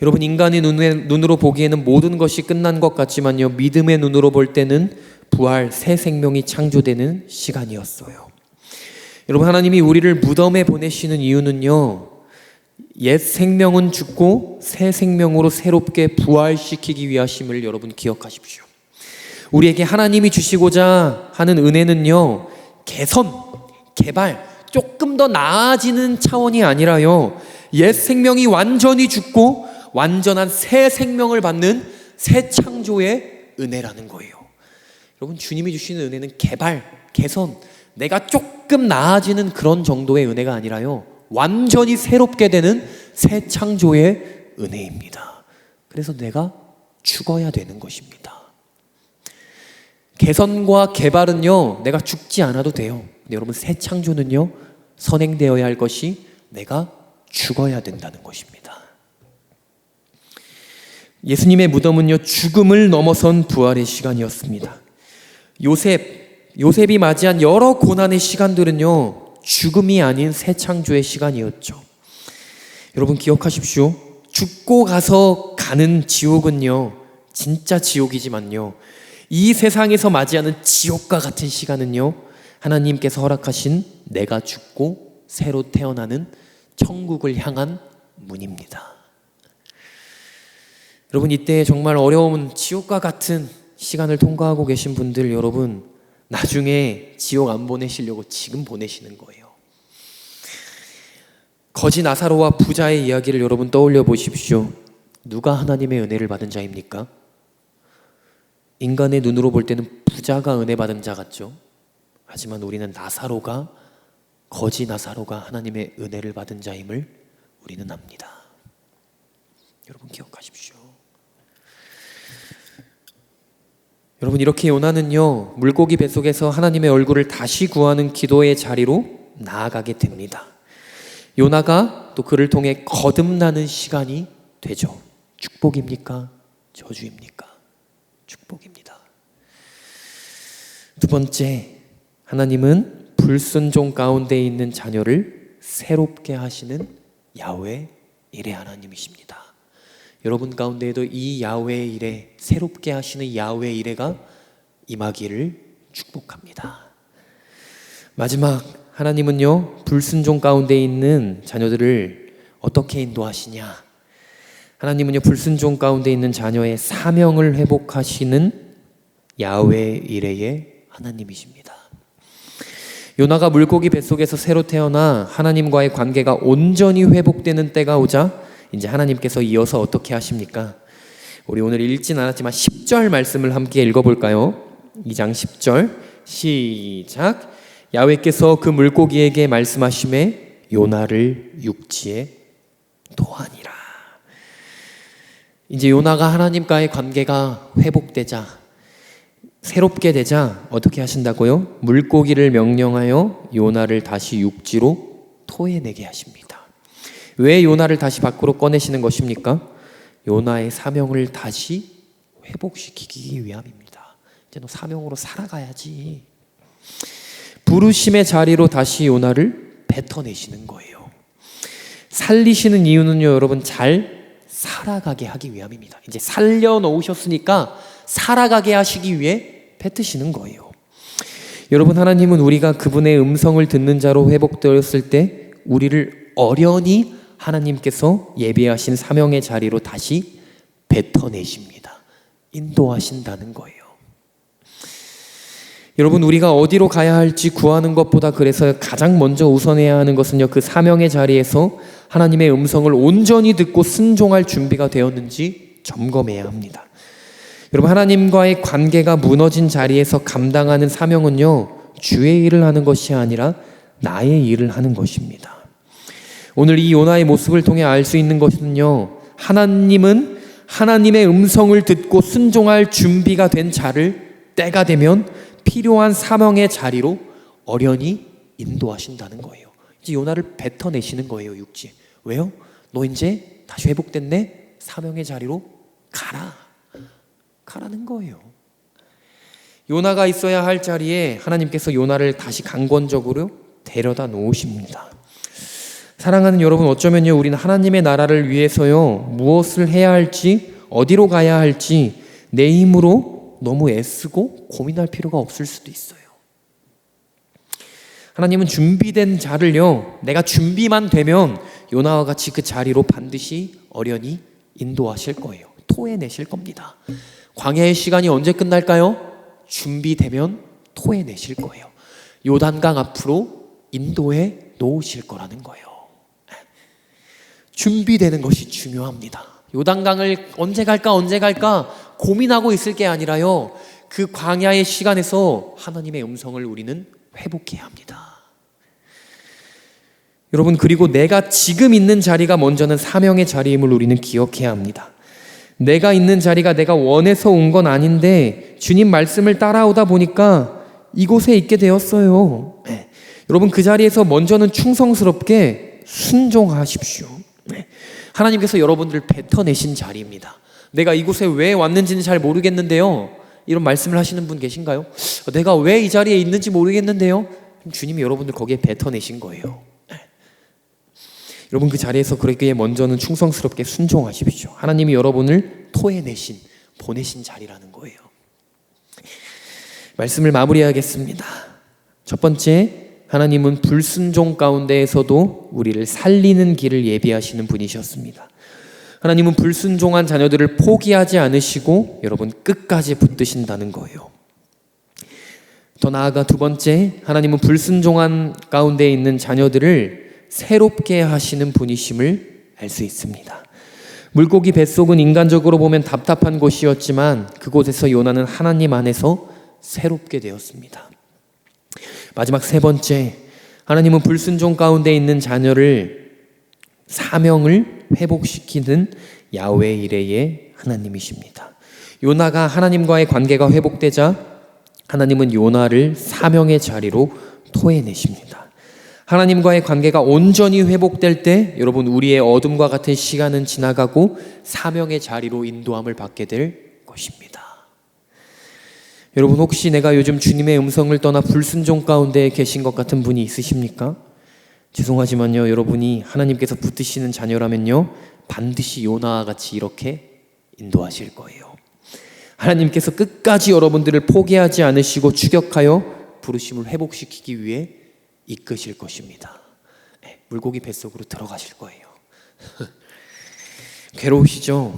여러분, 인간의 눈으로 보기에는 모든 것이 끝난 것 같지만요, 믿음의 눈으로 볼 때는 부활, 새 생명이 창조되는 시간이었어요. 여러분, 하나님이 우리를 무덤에 보내시는 이유는요, 옛 생명은 죽고 새 생명으로 새롭게 부활시키기 위하심을 여러분 기억하십시오. 우리에게 하나님이 주시고자 하는 은혜는요, 개선, 개발, 조금 더 나아지는 차원이 아니라요, 옛 생명이 완전히 죽고 완전한 새 생명을 받는 새 창조의 은혜라는 거예요. 여러분, 주님이 주시는 은혜는 개발, 개선, 내가 조금 나아지는 그런 정도의 은혜가 아니라요, 완전히 새롭게 되는 새 창조의 은혜입니다. 그래서 내가 죽어야 되는 것입니다. 개선과 개발은요, 내가 죽지 않아도 돼요. 근데 여러분, 새 창조는요, 선행되어야 할 것이 내가 죽어야 된다는 것입니다. 예수님의 무덤은요, 죽음을 넘어선 부활의 시간이었습니다. 요셉이 맞이한 여러 고난의 시간들은요, 죽음이 아닌 새 창조의 시간이었죠. 여러분 기억하십시오. 죽고 가서 가는 지옥은요, 진짜 지옥이지만요, 이 세상에서 맞이하는 지옥과 같은 시간은요, 하나님께서 허락하신 내가 죽고 새로 태어나는 천국을 향한 문입니다. 여러분, 이때 정말 어려운 지옥과 같은 시간을 통과하고 계신 분들, 여러분 나중에 지옥 안 보내시려고 지금 보내시는 거예요. 거지 나사로와 부자의 이야기를 여러분 떠올려 보십시오. 누가 하나님의 은혜를 받은 자입니까? 인간의 눈으로 볼 때는 부자가 은혜 받은 자 같죠. 하지만 우리는 나사로가, 거지 나사로가 하나님의 은혜를 받은 자임을 우리는 압니다. 여러분 기억하십시오. 여러분, 이렇게 요나는요, 물고기 뱃속에서 하나님의 얼굴을 다시 구하는 기도의 자리로 나아가게 됩니다. 요나가 또 그를 통해 거듭나는 시간이 되죠. 축복입니까? 저주입니까? 축복입니다. 두 번째, 하나님은 불순종 가운데 있는 자녀를 새롭게 하시는 야훼 일의 하나님이십니다. 여러분 가운데에도 이 야훼 일에 새롭게 하시는 야훼 일에가 임하기를 축복합니다. 마지막, 하나님은요 불순종 가운데 있는 자녀들을 어떻게 인도하시냐? 하나님은요 불순종 가운데 있는 자녀의 사명을 회복하시는 야훼 이레의 하나님이십니다. 요나가 물고기 뱃속에서 새로 태어나 하나님과의 관계가 온전히 회복되는 때가 오자 이제 하나님께서 이어서 어떻게 하십니까? 우리 오늘 읽진 않았지만 10절 말씀을 함께 읽어볼까요? 2장 10절 시작. 야훼께서 그 물고기에게 말씀하시매 요나를 육지에 토하니라. 이제 요나가 하나님과의 관계가 회복되자, 새롭게 되자 어떻게 하신다고요? 물고기를 명령하여 요나를 다시 육지로 토해내게 하십니다. 왜 요나를 다시 밖으로 꺼내시는 것입니까? 요나의 사명을 다시 회복시키기 위함입니다. 이제 너 사명으로 살아가야지. 부르심의 자리로 다시 요나를 뱉어내시는 거예요. 살리시는 이유는요, 여러분, 잘 살아가게 하기 위함입니다. 이제 살려놓으셨으니까 살아가게 하시기 위해 뱉으시는 거예요. 여러분, 하나님은 우리가 그분의 음성을 듣는 자로 회복되었을 때 우리를 어련히 하나님께서 예비하신 사명의 자리로 다시 뱉어내십니다. 인도하신다는 거예요. 여러분, 우리가 어디로 가야 할지 구하는 것보다 그래서 가장 먼저 우선해야 하는 것은요, 그 사명의 자리에서 하나님의 음성을 온전히 듣고 순종할 준비가 되었는지 점검해야 합니다. 여러분, 하나님과의 관계가 무너진 자리에서 감당하는 사명은요, 주의 일을 하는 것이 아니라 나의 일을 하는 것입니다. 오늘 이 요나의 모습을 통해 알 수 있는 것은요, 하나님은 하나님의 음성을 듣고 순종할 준비가 된 자를 때가 되면 필요한 사명의 자리로 어련히 인도하신다는 거예요. 이제 요나를 뱉어내시는 거예요, 육지에. 왜요? 너 이제 다시 회복됐네? 사명의 자리로 가라는 거예요. 요나가 있어야 할 자리에 하나님께서 요나를 다시 강권적으로 데려다 놓으십니다. 사랑하는 여러분, 어쩌면요, 우리는 하나님의 나라를 위해서요, 무엇을 해야 할지, 어디로 가야 할지 내 힘으로 너무 애쓰고 고민할 필요가 없을 수도 있어요. 하나님은 준비된 자를요, 내가 준비만 되면 요나와 같이 그 자리로 반드시 어련히 인도하실 거예요. 토해내실 겁니다. 광야의 시간이 언제 끝날까요? 준비되면 토해내실 거예요. 요단강 앞으로 인도해 놓으실 거라는 거예요. 준비되는 것이 중요합니다. 요단강을 언제 갈까 고민하고 있을 게 아니라요, 그 광야의 시간에서 하나님의 음성을 우리는 회복해야 합니다. 여러분, 그리고 내가 지금 있는 자리가 먼저는 사명의 자리임을 우리는 기억해야 합니다. 내가 있는 자리가 내가 원해서 온 건 아닌데 주님 말씀을 따라오다 보니까 이곳에 있게 되었어요. 네. 여러분, 그 자리에서 먼저는 충성스럽게 순종하십시오. 네. 하나님께서 여러분들을 뱉어내신 자리입니다. 내가 이곳에 왜 왔는지는 잘 모르겠는데요, 이런 말씀을 하시는 분 계신가요? 내가 왜 이 자리에 있는지 모르겠는데요. 주님이 여러분들 거기에 뱉어내신 거예요. 네. 여러분, 그 자리에서 그렇게 먼저는 충성스럽게 순종하십시오. 하나님이 여러분을 토해내신, 보내신 자리라는 거예요. 말씀을 마무리하겠습니다. 첫 번째, 하나님은 불순종 가운데에서도 우리를 살리는 길을 예비하시는 분이셨습니다. 하나님은 불순종한 자녀들을 포기하지 않으시고 여러분 끝까지 붙드신다는 거예요. 더 나아가 두 번째, 하나님은 불순종한 가운데 있는 자녀들을 새롭게 하시는 분이심을 알 수 있습니다. 물고기 뱃속은 인간적으로 보면 답답한 곳이었지만 그곳에서 요나는 하나님 안에서 새롭게 되었습니다. 마지막 세 번째, 하나님은 불순종 가운데 있는 자녀를 사명을 회복시키는 야훼 이레의 하나님이십니다. 요나가 하나님과의 관계가 회복되자 하나님은 요나를 사명의 자리로 토해내십니다. 하나님과의 관계가 온전히 회복될 때 여러분, 우리의 어둠과 같은 시간은 지나가고 사명의 자리로 인도함을 받게 될 것입니다. 여러분, 혹시 내가 요즘 주님의 음성을 떠나 불순종 가운데 계신 것 같은 분이 있으십니까? 죄송하지만요, 여러분이 하나님께서 붙드시는 자녀라면요, 반드시 요나와 같이 이렇게 인도하실 거예요. 하나님께서 끝까지 여러분들을 포기하지 않으시고 추격하여 부르심을 회복시키기 위해 이끄실 것입니다. 물고기 뱃속으로 들어가실 거예요. 괴로우시죠?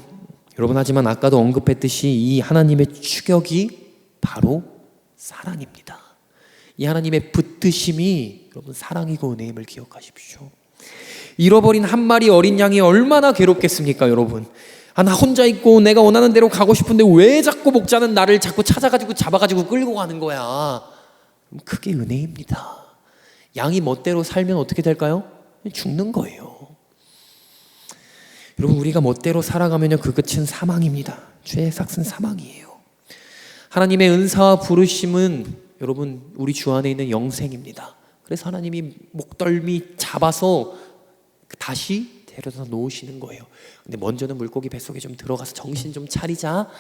여러분, 하지만 아까도 언급했듯이 이 하나님의 추격이 바로 사랑입니다. 이 하나님의 붙드심이 여러분 사랑이고 은혜임을 기억하십시오. 잃어버린 한 마리 어린 양이 얼마나 괴롭겠습니까, 여러분? 나 혼자 있고 내가 원하는 대로 가고 싶은데 왜 자꾸 목자는 나를 자꾸 찾아가지고 잡아가지고 끌고 가는 거야? 그게 은혜입니다. 양이 멋대로 살면 어떻게 될까요? 죽는 거예요. 여러분, 우리가 멋대로 살아가면요, 그 끝은 사망입니다. 죄의 삭은 사망이에요. 하나님의 은사와 부르심은 여러분 우리 주 안에 있는 영생입니다. 그래서 하나님이 목덜미 잡아서 다시 데려다 놓으시는 거예요. 근데 먼저는 물고기 뱃속에 좀 들어가서 정신 좀 차리자,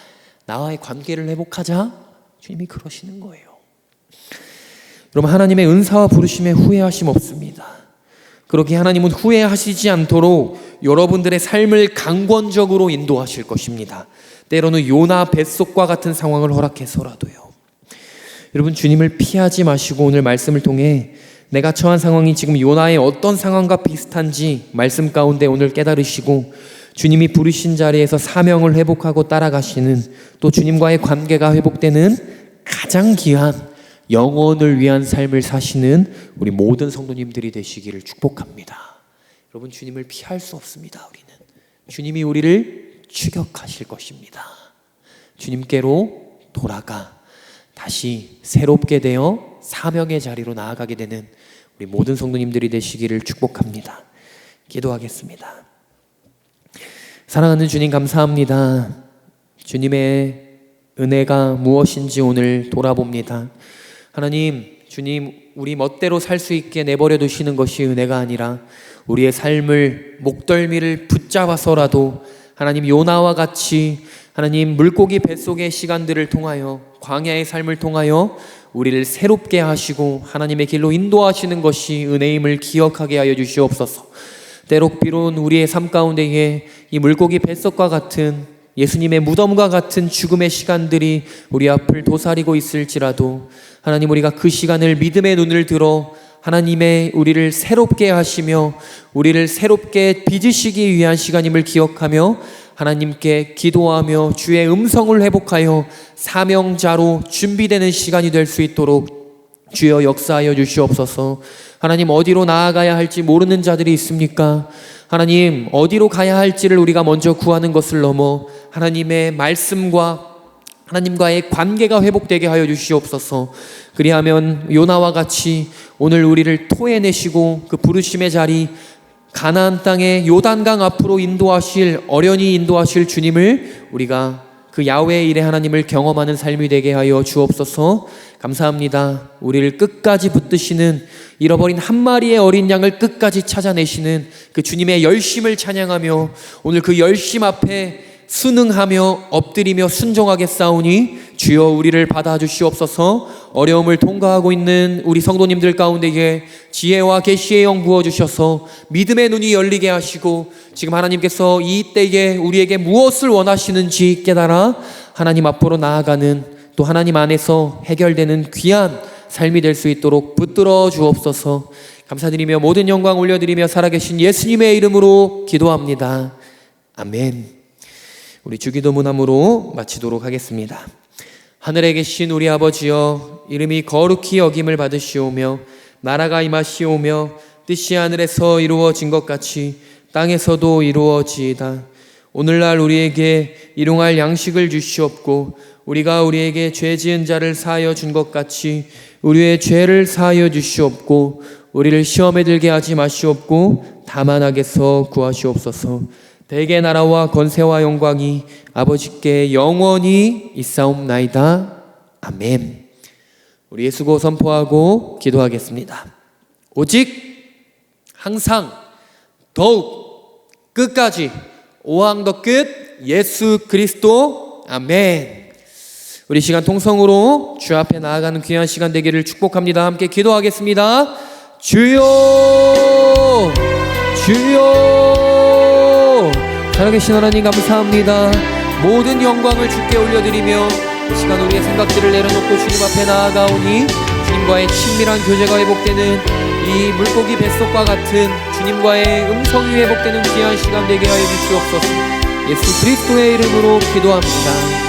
나와의 관계를 회복하자, 주님이 그러시는 거예요. 여러분, 하나님의 은사와 부르심에 후회하심 없습니다. 그렇게 하나님은 후회하시지 않도록 여러분들의 삶을 강권적으로 인도하실 것입니다. 때로는 요나 뱃속과 같은 상황을 허락해서라도요. 여러분, 주님을 피하지 마시고 오늘 말씀을 통해 내가 처한 상황이 지금 요나의 어떤 상황과 비슷한지 말씀 가운데 오늘 깨달으시고 주님이 부르신 자리에서 사명을 회복하고 따라가시는, 또 주님과의 관계가 회복되는 가장 귀한 영혼을 위한 삶을 사시는 우리 모든 성도님들이 되시기를 축복합니다. 여러분, 주님을 피할 수 없습니다. 우리는 주님이 우리를 추격하실 것입니다. 주님께로 돌아가 다시 새롭게 되어 사명의 자리로 나아가게 되는 우리 모든 성도님들이 되시기를 축복합니다. 기도하겠습니다. 사랑하는 주님, 감사합니다. 주님의 은혜가 무엇인지 오늘 돌아봅니다. 하나님, 주님, 우리 멋대로 살 수 있게 내버려 두시는 것이 은혜가 아니라 우리의 삶을 목덜미를 붙잡아서라도 하나님 요나와 같이 하나님 물고기 뱃속의 시간들을 통하여, 광야의 삶을 통하여 우리를 새롭게 하시고 하나님의 길로 인도하시는 것이 은혜임을 기억하게 하여 주시옵소서. 때로 우리의 삶 가운데에 이 물고기 뱃속과 같은, 예수님의 무덤과 같은 죽음의 시간들이 우리 앞을 도사리고 있을지라도 하나님, 우리가 그 시간을 믿음의 눈을 들어 하나님의 우리를 새롭게 하시며 우리를 새롭게 빚으시기 위한 시간임을 기억하며 하나님께 기도하며 주의 음성을 회복하여 사명자로 준비되는 시간이 될 수 있도록 주여 역사하여 주시옵소서. 하나님, 어디로 나아가야 할지 모르는 자들이 있습니까? 하나님, 어디로 가야 할지를 우리가 먼저 구하는 것을 넘어 하나님의 말씀과 하나님과의 관계가 회복되게 하여 주시옵소서. 그리하면 요나와 같이 오늘 우리를 토해내시고 그 부르심의 자리, 가나안 땅의 요단강 앞으로 인도하실, 어련히 인도하실 주님을 우리가 그 야훼의 일의 하나님을 경험하는 삶이 되게 하여 주옵소서. 감사합니다. 우리를 끝까지 붙드시는, 잃어버린 한 마리의 어린 양을 끝까지 찾아내시는 그 주님의 열심을 찬양하며 오늘 그 열심 앞에 순응하며 엎드리며 순종하게 싸우니 주여 우리를 받아주시옵소서. 어려움을 통과하고 있는 우리 성도님들 가운데에 지혜와 계시의 영 부어주셔서 믿음의 눈이 열리게 하시고 지금 하나님께서 이 때에 우리에게 무엇을 원하시는지 깨달아 하나님 앞으로 나아가는, 또 하나님 안에서 해결되는 귀한 삶이 될 수 있도록 붙들어 주옵소서. 감사드리며 모든 영광 올려드리며 살아계신 예수님의 이름으로 기도합니다. 아멘. 우리 주기도 문함으로 마치도록 하겠습니다. 하늘에 계신 우리 아버지여, 이름이 거룩히 여김을 받으시오며 나라가 임하시오며 뜻이 하늘에서 이루어진 것 같이 땅에서도 이루어지이다. 오늘날 우리에게 일용할 양식을 주시옵고 우리가 우리에게 죄 지은 자를 사하여 준 것 같이 우리의 죄를 사하여 주시옵고 우리를 시험에 들게 하지 마시옵고 다만 악에서 구하시옵소서. 대개 나라와 권세와 영광이 아버지께 영원히 있사옵나이다. 아멘. 우리 예수고 선포하고 기도하겠습니다. 오직 항상 더욱 끝까지 오항 더 끝 예수 그리스도. 아멘. 우리 시간 통성으로 주 앞에 나아가는 귀한 시간 되기를 축복합니다. 함께 기도하겠습니다. 주여, 주여. 살아계신 하나님 감사합니다. 모든 영광을 주께 올려드리며 이 시간 우리의 생각들을 내려놓고 주님 앞에 나아가오니 주님과의 친밀한 교제가 회복되는 이 물고기 뱃속과 같은 주님과의 음성이 회복되는 귀한 시간 되게 하여 주시옵소서. 예수 그리스도의 이름으로 기도합니다.